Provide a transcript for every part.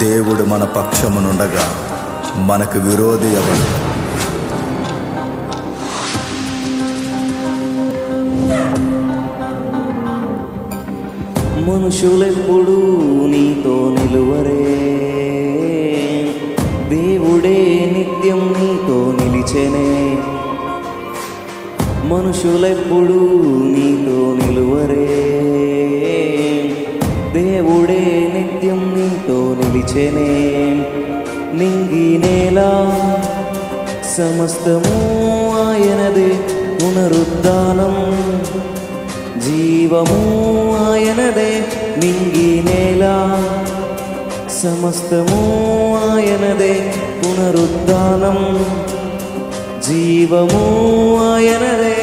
దేవుడు మన పక్షమునుండగా మనకు విరోధి ఎవడు? మనుషులెప్పుడు నీతో నిలువరే, దేవుడే నిత్యం నీతో నిలిచెనే. మనుషులెప్పుడు నీతో నిలువరే, దేవుడే నిత్యం నీతో నిలిచెనే. నింగి నేల సమస్తము ఆయనదే, పునరుద్ధానం జీవము ఆయనదే. నింగి నేల సమస్తము ఆయనదే, పునరుద్ధానం జీవము ఆయనదే.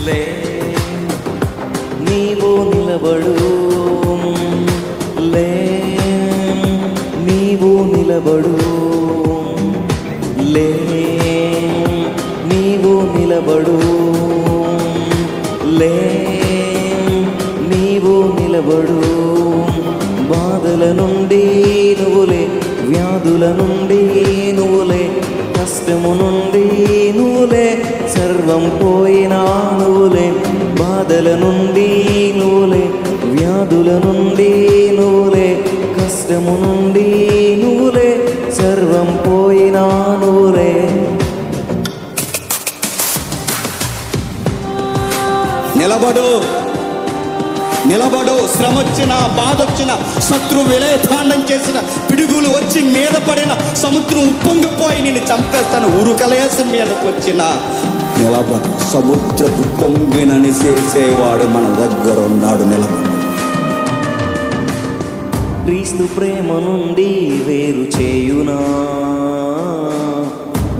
లే నీవు నిలబడు, లే నీవు నిలబడు, లే నీవు నిలబడు, లే నీవు నిలబడు. బాధల నుండి నువ్వులే, వ్యాధుల నుండి నువ్వులే, కష్టము నుండి నువ్వులే, సర్వం పోయినా నువ్వులే. బాధల నుండి నువ్వులే, వ్యాధుల నుండి నువ్వులే, కష్టము నుండి నువ్వులే, సర్వం పోయినా నువ్వులే. నిలబడు, నిలబడు. శ్రమ వచ్చిన, బాధ వచ్చిన, శత్రు విలేతాండం చేసిన, పిడుగులు వచ్చి మీద పడిన, సముద్రం ఉప్పొంగిపోయి నిన్ను చంపేస్తాను ఉరుకలేసి మీదకు వచ్చిన నిలబడు. సముద్రపు పొంగినని చేసేవాడు మన దగ్గర ఉన్నాడు. నిలబడు. క్రీస్తు ప్రేమ నుండి వేరు చేయునా,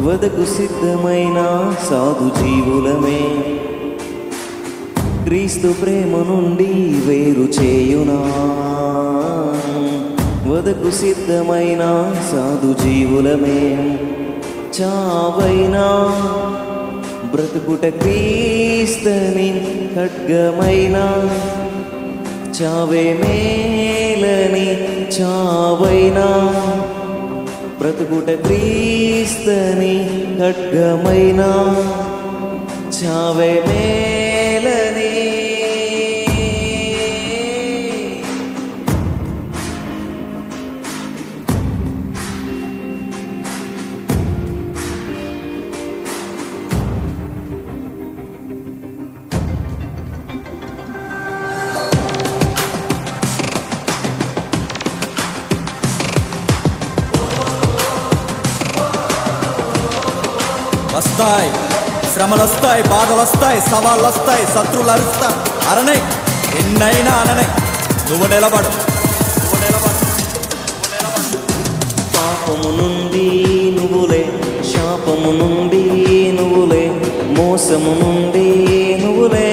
వదకు సిద్ధమైన సాధు జీవులమే. క్రీస్తు ప్రేమ నుండి వేరు చేయునా, వదకు సిద్ధమైన సాధు జీవులమే. చావైనా బ్రతుకుట క్రీస్తని ఖడ్గమైన, చావే మేలని చావైనా బ్రతుకుట క్రీస్తని ఖడ్గమైన, చావే మేలని. వస్తాయి శ్రమలు, వస్తాయి బాధలు, వస్తాయి సవాళ్ళు, వస్తాయి శత్రువులు అరుస్తారు. అరణై ఎన్నైనా అననై నువ్వు నిలబడు, నువ్వు నిలబడు, నువ్వు నిలబడు. పాపము నుండి నువ్వులే, శాపము నుండి నువ్వులే, మోసము నుండి నువ్వులే,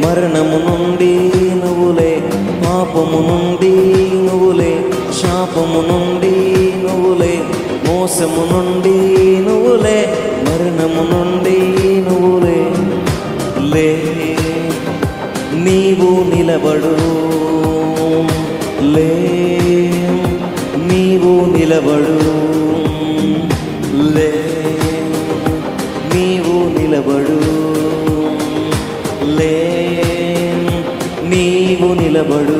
మరణము నుండి నువ్వులే. పాపము నుండి నువ్వులే, శాపము నుండి నువ్వులే, మోసము నుండి నువ్వులే, మరణము నుండి నువ్వులే. లే నీవు నిలబడు, లే నీవు నిలబడు, లే నీవు నిలబడు, లే నీవు నిలబడు.